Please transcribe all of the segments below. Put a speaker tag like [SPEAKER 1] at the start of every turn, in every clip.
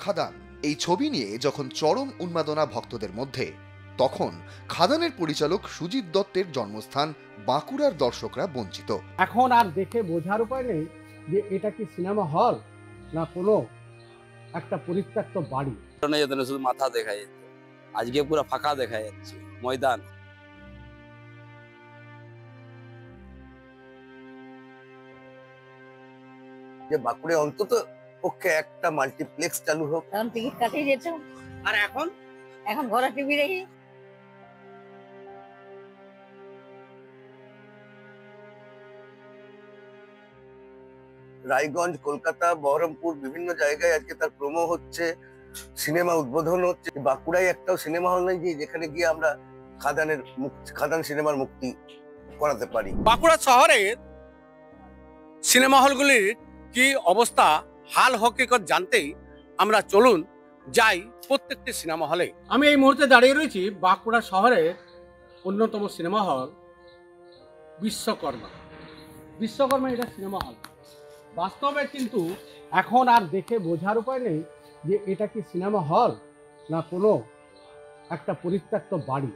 [SPEAKER 1] খাদান এই ছবি নিয়ে যখন চরম উন্মাদনা ভক্তদের মধ্যে, তখন খাদানের পরিচালক সুজিত দত্তের জন্মস্থান বাঁকুড়ার দর্শকরা বঞ্চিত।
[SPEAKER 2] এখন আর দেখে বোঝার উপায় নেই যে এটা কি সিনেমা হল না কোনো একটা পরিত্যক্ত বাড়ি।
[SPEAKER 3] শুধু মাথা দেখা যাচ্ছে, আজকে পুরো ফাঁকা দেখা যাচ্ছে ময়দান।
[SPEAKER 4] যে বাঁকুড়ে অন্তত পক্ষে একটা মাল্টিপ্লেক্স চালু হোক।
[SPEAKER 5] তখন টিকিট কাটিয়ে যেত,
[SPEAKER 2] আর এখন
[SPEAKER 5] এখন ঘরে টিভি দেখি।
[SPEAKER 4] রায়গঞ্জ, কলকাতা, বহরমপুর বিভিন্ন জায়গায় আজকে তার প্রোমো হচ্ছে, সিনেমা উদ্বোধন হচ্ছে। বাঁকুড়ায় একটাও সিনেমা হল নেই যেখানে গিয়ে আমরা খাদান সিনেমার মুক্তি করাতে পারি।
[SPEAKER 2] বাঁকুড়া শহরের সিনেমা হলগুলির কি অবস্থা হাল হকিকত জানতেই আমরা চলুন যাই প্রত্যেকটি সিনেমা হলে। আমি এই মুহূর্তে দাঁড়িয়ে রয়েছি বাঁকুড়া শহরের অন্যতম সিনেমা হল বিশ্বকর্মা এটা সিনেমা হল। বাস্তবে কিন্তু এখন আর দেখে বোঝার উপায় নেই যে এটা কি সিনেমা হল না কোনো একটা পরিত্যক্ত বাড়ি।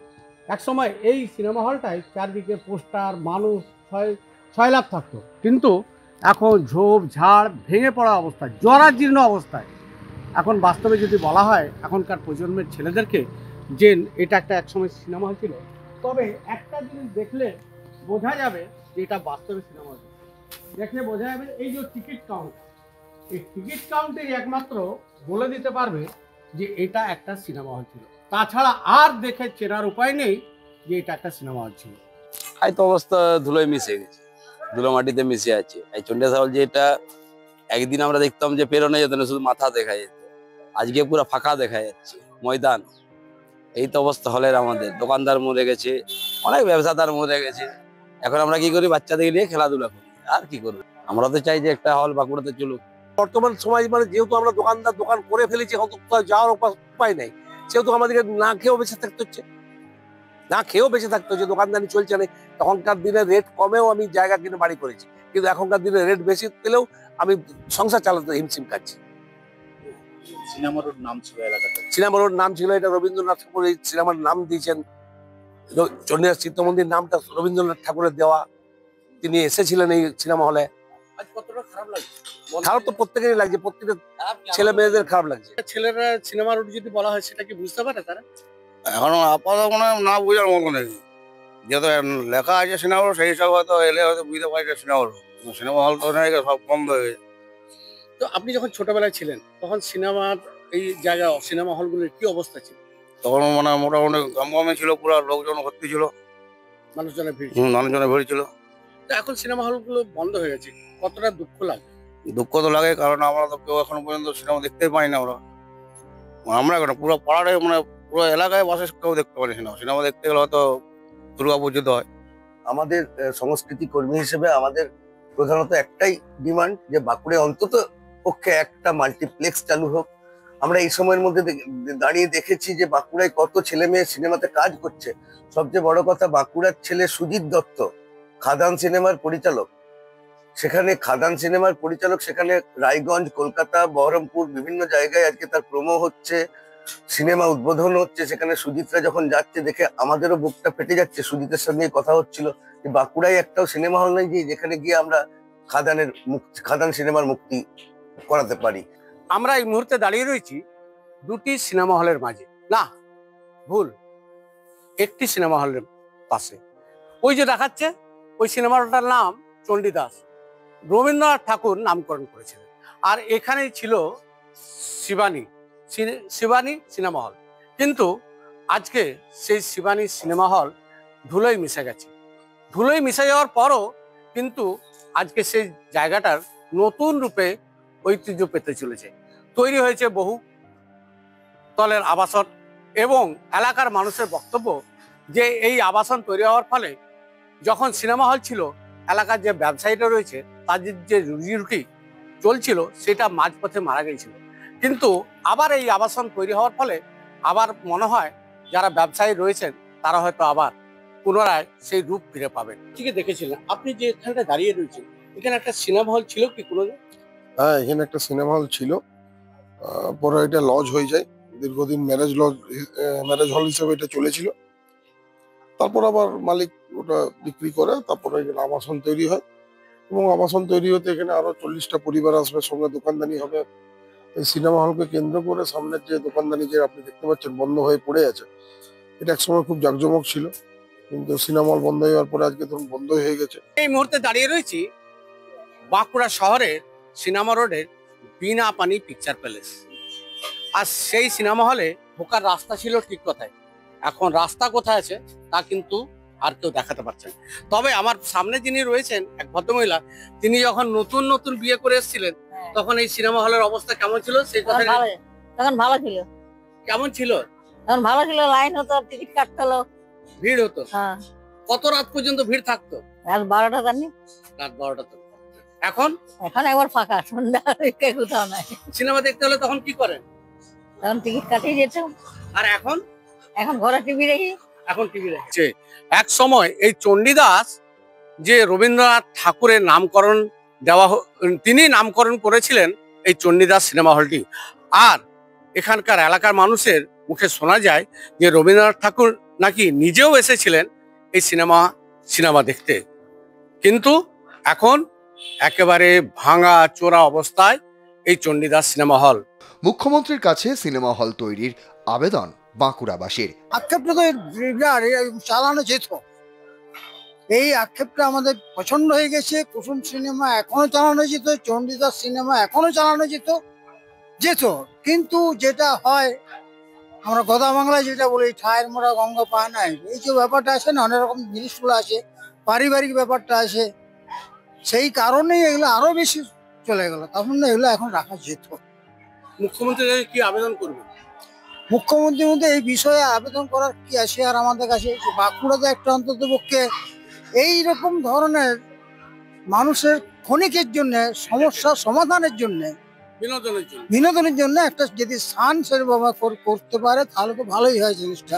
[SPEAKER 2] একসময় এই সিনেমা হলটায় চারদিকে পোস্টার, মানুষ ছয় লাখ থাকতো, কিন্তু এখন ঝোপ ঝাড় ভেঙে পড়া অবস্থায়, জরাজীর্ণ অবস্থায়। এখন বাস্তবে যদি বলা হয় এখনকার প্রজন্মের ছেলেদেরকে যে এটা একটা একসময় সিনেমা হল ছিল, তবে একটা জিনিস দেখলে বোঝা যাবে যে এটা বাস্তবে সিনেমা হল। দেখলে বোঝা যাবে এই যে টিকিট কাউন্টার, এই টিকিট কাউন্টারই একমাত্র বলে দিতে পারবে যে এটা একটা সিনেমা হল ছিল। তাছাড়া আর দেখে চেনার উপায় নেই যে এটা একটা সিনেমা হল ছিল।
[SPEAKER 3] তাই তো অবস্থা, ধুলোয় মিশে গেছে, ধুলো মাটিতে মিশে আছে। এই চন্ডিদাস হল যেটা একদিন আমরা দেখতাম যে পেরোনো যেত না, শুধু মাথা দেখা যেত, আজকে পুরো ফাঁকা দেখা যাচ্ছে ময়দান। এই তো অবস্থা হলের। আমাদের দোকানদার মরে গেছে, অনেক ব্যবসাদার মরে গেছে। এখন আমরা কি করি? বাচ্চাদের নিয়ে খেলাধুলা করি, আর কি করবো? আমরা তো চাই যে একটা হল বাঁকুড়াতে চলুক।
[SPEAKER 6] বর্তমান সময় যেহেতু আমরা দোকান করে ফেলেছি, যাওয়ার উপায় নেই, সেহেতু আমাদেরকে না খেয়েও বেঁচে থাকতে হচ্ছে। দোকানদারি চলছে না। তখনকার দিনে রেট কমেও আমি জায়গা কিনে বাড়ি করেছি, কিন্তু এখনকার দিনে রেট বেশি পেলেও আমি সংসার চালাতে হিমশিম খাচ্ছি।
[SPEAKER 7] সিনেমা রোড নাম ছিল এলাকাটা,
[SPEAKER 6] সিনেমা রোড নাম ছিল, এটা রবীন্দ্রনাথ ঠাকুর এই সিনেমার নাম দিয়েছেন। চন্ডিদাস চিত্ত মন্দির নামটা রবীন্দ্রনাথ ঠাকুরের দেওয়া। তিনি এসেছিলেন এই সিনেমা হলে।
[SPEAKER 2] আজ কতটা খারাপ লাগছে?
[SPEAKER 6] খারাপ তো প্রত্যেকেরই লাগছে, প্রত্যেকের ছেলে মেয়েদের খারাপ লাগছে।
[SPEAKER 2] ছেলেরা সিনেমা রোড যদি বলা হয় সেটা কি বুঝতে পারে তারা?
[SPEAKER 7] এখনো আপাতত না বোঝার মতো নেই। যেহেতু লেখা আছে সিনেমা হল, সেই হিসাবে হয়তো এলে হয়তো বুঝতে পারি সিনেমা হল। সিনেমা হল তো সব বন্ধ হয়ে গেছে।
[SPEAKER 2] তো আপনি যখন ছোটবেলায় ছিলেন তখন সিনেমার এই জায়গা, সিনেমা হলগুলির কি অবস্থা ছিল?
[SPEAKER 7] তখন মানে মোটামুটি গমগমে ছিল, পুরো লোকজন ভর্তি ছিল,
[SPEAKER 2] মানুষজনের ভিড়।
[SPEAKER 7] মানুষজনের ভিড় ছিল।
[SPEAKER 2] তো এখন সিনেমা হলগুলো বন্ধ হয়ে গেছে, কতটা দুঃখ লাগে?
[SPEAKER 7] দুঃখ তো লাগে, কারণ আমরা তো কেউ এখনো পর্যন্ত সিনেমা দেখতেই পাই না। আমরা কেন পুরো পাড়ারে, মানে পুরো এলাকায় বসে কেউ দেখতে পারি সিনেমা দেখতে গেলে হয়তো দুর্গাপুর যেতে হয়।
[SPEAKER 4] আমাদের সংস্কৃতি কর্মী হিসেবে আমাদের প্রধানত একটাই ডিমান্ড যে বাঁকুড়ে অন্তত পক্ষে একটা মাল্টিপ্লেক্স চালু হোক। আমরা এই সময়ের মধ্যে দাঁড়িয়ে দেখেছি যে বাঁকুড়ায় কত ছেলে মেয়ে সিনেমাতে কাজ করছে। সবচেয়ে বড় কথা, বাঁকুড়ার ছেলে সুজিত দত্ত খাদান সিনেমার পরিচালক। সেখানে রায়গঞ্জ, কলকাতা, বহরমপুর বিভিন্ন জায়গায় আজকে তার প্রোমো হচ্ছে, সিনেমা উদ্বোধন হচ্ছে। সেখানে সুজিতরা যখন যাচ্ছে দেখে আমাদেরও বুকটা ফেটে যাচ্ছে। সুজিতের সঙ্গে কথা হচ্ছিল যে বাঁকুড়ায় একটাও সিনেমা হল নেই যেখানে গিয়ে আমরা খাদান সিনেমার মুক্তি করাতে পারি।
[SPEAKER 2] আমরা এই মুহূর্তে দাঁড়িয়ে রয়েছি দুটি সিনেমা হলের মাঝে, না ভুল, একটি সিনেমা হলের পাশে। ওই যে দেখাচ্ছে, ওই সিনেমা হলটার নাম চন্ডিদাস, রবীন্দ্রনাথ ঠাকুর নামকরণ করেছিলেন। আর এখানেই ছিল শিবানী সিনেমা হল। কিন্তু আজকে সেই শিবানী সিনেমা হল ধুলোয় মিশে গেছে। ধুলোয় মিশে যাওয়ার পরও কিন্তু আজকে সেই জায়গাটার নতুন রূপে ঐতিহ্য পেতে চলেছে। তৈরি হয়েছে বহু তলের আবাসন, এবং এলাকার মানুষের বক্তব্য যে এই আবাসন তৈরি হওয়ার ফলে যখন সিনেমা হল ছিল, এলাকার যে ব্যবসায়ীরা রয়েছে তাদের যে রুজি রুটি চলছিল সেটা মাঝপথে মারা গিয়েছিল। কিন্তু আবার এই আবাসন তৈরি হওয়ার ফলে আবার মনে হয় যারা ব্যবসায়ী রয়েছেন তারা হয়তো আবার পুনরায় সেই রূপ ফিরে পাবেন। ঠিক দেখেছিলেন আপনি যে এখানটা দাঁড়িয়ে রয়েছেন, এখানে একটা সিনেমা হল ছিল কি কোনোদিন?
[SPEAKER 8] হ্যাঁ, এখানে একটা সিনেমা হল ছিল। পরে এটা লজ হয়ে যায়। দীর্ঘদিন ম্যারেজ হল হিসেবে এটা চলেছিল। তারপর আবার মালিক ওটা বিক্রি করে, তারপরে এখানে আবাসন তৈরি হয় এবং আবাসন তৈরি হতে এখানে আরো 40টা পরিবার আসবে, সঙ্গে দোকানদানি হবে। এই সিনেমা হলকে কেন্দ্র করে সামনের যে দোকানদানি যে আপনি দেখতে পাচ্ছেন বন্ধ হয়ে পড়ে আছে, এটা একসময় খুব জাঁকজমক ছিল, কিন্তু সিনেমা হল বন্ধ হওয়ার পরে আজকে ধরুন বন্ধ হয়ে গেছে।
[SPEAKER 2] এই মুহূর্তে দাঁড়িয়ে রয়েছি বাঁকুড়া শহরের সিনেমা রোডের বিনা পানি পিকচার প্যালেস। আর সেই সিনেমা হলে ঢোকার রাস্তা ছিল ঠিক কোথায়, এখন রাস্তা কোথায় আছে তা কিন্তু আর কেউ দেখাতে পারছেন। তবে আমার সামনে যিনি রয়েছেন এক ভদ্রমহিলা, তিনি যখন নতুন নতুন বিয়ে করে এসেছিলেন তখন এই সিনেমা হলের অবস্থা কেমন ছিল সেই কথা
[SPEAKER 5] তখন ভালো ছিল।
[SPEAKER 2] কেমন ছিল?
[SPEAKER 5] তখন ভালো ছিল, লাইন হতো, টিকিট কাটতে হলো,
[SPEAKER 2] ভিড় হতো।
[SPEAKER 5] হ্যাঁ,
[SPEAKER 2] কত রাত পর্যন্ত ভিড় থাকতো?
[SPEAKER 5] রাত 12টা জানি।
[SPEAKER 2] রাত 12টা তো। এখন
[SPEAKER 5] এখন একবার ফাঁকা, সন্ধ্যা কোথাও নাই।
[SPEAKER 2] সিনেমা দেখতে হলে তখন কি করেন?
[SPEAKER 5] তখন টিকিট কাটিয়ে যেতাম।
[SPEAKER 2] আর এখন?
[SPEAKER 5] এখন ঘরে টিভি দেখি।
[SPEAKER 2] এখন টিভি দেখছে। এক সময় এই চণ্ডীদাস যে রবীন্দ্রনাথ ঠাকুরের নামকরণ তিনি নামকরণ করেছিলেন এই চণ্ডীদাস সিনেমা হলটি। আর এখানকার এলাকার মানুষের মুখে শোনা যায় যে রবীন্দ্রনাথ ঠাকুর নাকি নিজেও এসেছিলেন এই সিনেমা দেখতে, কিন্তু এখন একেবারে ভাঙা চোরা অবস্থায় এই চণ্ডীদাস সিনেমা হল।
[SPEAKER 1] মুখ্যমন্ত্রীর কাছে সিনেমা হল তৈরির আবেদন বাঁকুড়াবাসীর।
[SPEAKER 9] আক্ষেপটা তো চালানো যেত, এই আক্ষেপটা আমাদের পছন্দ হয়ে গেছে। কুসুম সিনেমা এখনো চালানো যেত, চণ্ডীদাস সিনেমা এখনো চালানো যেত, কিন্তু যেটা হয় আমরা কথা বাংলায় যেটা বলি ঠায়ের মোড়া গঙ্গা পায় নাই, এই যে ব্যাপারটা আছে না, অনেক রকম জিনিসগুলো আছে, পারিবারিক ব্যাপারটা আছে, সেই কারণেই এগুলো আরো বেশি চলে গেল। তখন না এগুলো এখন রাখা যেত।
[SPEAKER 2] মুখ্যমন্ত্রীর কাছে কি আবেদন করবে?
[SPEAKER 9] মুখ্যমন্ত্রীর মধ্যে এই বিষয়ে আবেদন করার কি আছে আর আমাদের কাছে? বাঁকুড়াতে একটা অন্তত পক্ষে এইরকম ধরনের মানুষের ক্ষণিকের জন্য সমস্যা সমাধানের জন্য, বিনোদনের জন্য একটা যদি স্থান সেভাবে করতে পারে তাহলে তো ভালোই হয় জিনিসটা।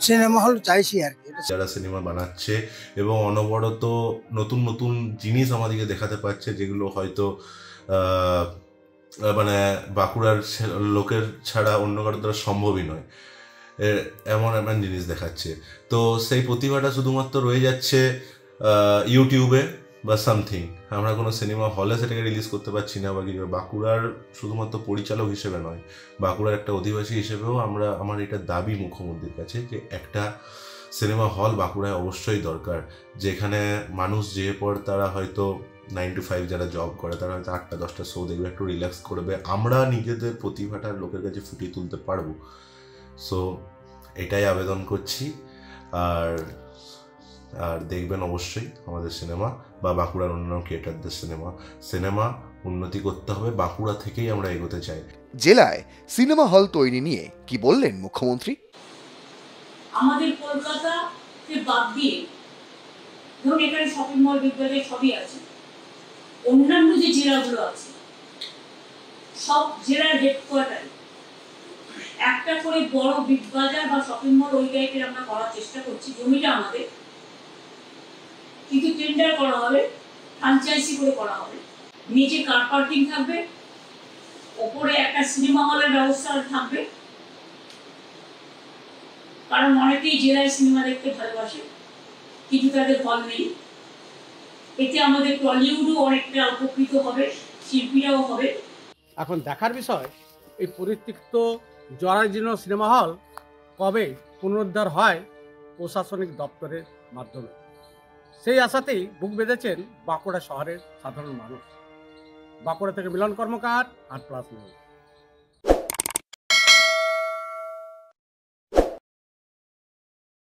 [SPEAKER 9] সিনেমা হল চাইছি আর কি।
[SPEAKER 10] যারা সিনেমা বানাচ্ছে এবং অনবরত নতুন নতুন জিনিস আমাদেরকে দেখাতে পারছে, যেগুলো হয়তো মানে বাঁকুড়ার লোকের ছাড়া অন্য কারোর দ্বারা সম্ভবই নয়, এমন এমন জিনিস দেখাচ্ছে। তো সেই প্রতিভাটা শুধুমাত্র রয়ে যাচ্ছে ইউটিউবে বা সামথিং, আমরা কোনো সিনেমা হলে সেটাকে রিলিজ করতে পারছি না বা কিছু। বাঁকুড়ার শুধুমাত্র পরিচালক হিসেবে নয়, বাঁকুড়ার একটা অধিবাসী হিসেবেও আমার এটা দাবি মুখ্যমন্ত্রীর কাছে যে একটা সিনেমা হল বাঁকুড়ায় অবশ্যই দরকার, যেখানে মানুষ যেয়ে পর তারা হয়তো 9 to 5 যারা জব করে তারা হয়তো 8টা-10টা শো দেখবে, একটু রিল্যাক্স করবে, আমরা নিজেদের প্রতিভাটা লোকের কাছে ফুটিয়ে তুলতে পারবো। সো এটাই আবেদন করছি। আর দেখবেন অবশ্যই আমাদের সিনেমা বা বাঁকুড়ার অন্যান্য ক্রিয়েটারদের সিনেমা উন্নতি করতে হবে, বাঁকুড়া থেকেই আমরা এগোতে চাই।
[SPEAKER 1] জেলায় সিনেমা হল তৈরি নিয়ে কি বললেন মুখ্যমন্ত্রী?
[SPEAKER 11] আমাদের কলকাতাকে বাদ দিয়ে ধরুন এখানে শপিং মল বিদ্যালয় সবই আছে, অন্যান্য যে জেলাগুলো আছে সব জেলার হেডকোয়ার্টারে একটা করে বড় বিগ বাজার বা শপিং মল ওই টাইপের আমরা করার চেষ্টা করছি। জমিটা আমাদের, কিন্তু টেন্ডার করা হবে, ফ্র্যাঞ্চাইজি করে করা হবে, নিচে কার পার্কিং থাকবে, ওপরে একটা সিনেমা হলের ব্যবস্থা থাকবে, কারণ অনেকেই জেলায় সিনেমা দেখতে ভালোবাসে কিন্তু তাদের হল নেই। এতে আমাদের টলিউডও অনেকটা উপকৃত হবে, শিল্পীরাও হবে।
[SPEAKER 2] এখন দেখার বিষয় এই পরিত্যক্ত জরাজীর্ণ সিনেমা হল কবে পুনরুদ্ধার হয় প্রশাসনিক দপ্তরের মাধ্যমে, সেই আশাতেই বুক বেঁধেছেন বাঁকুড়া শহরের সাধারণ মানুষ। বাঁকুড়া থেকে মিলন কর্মকার, আর প্লাস নিউজ।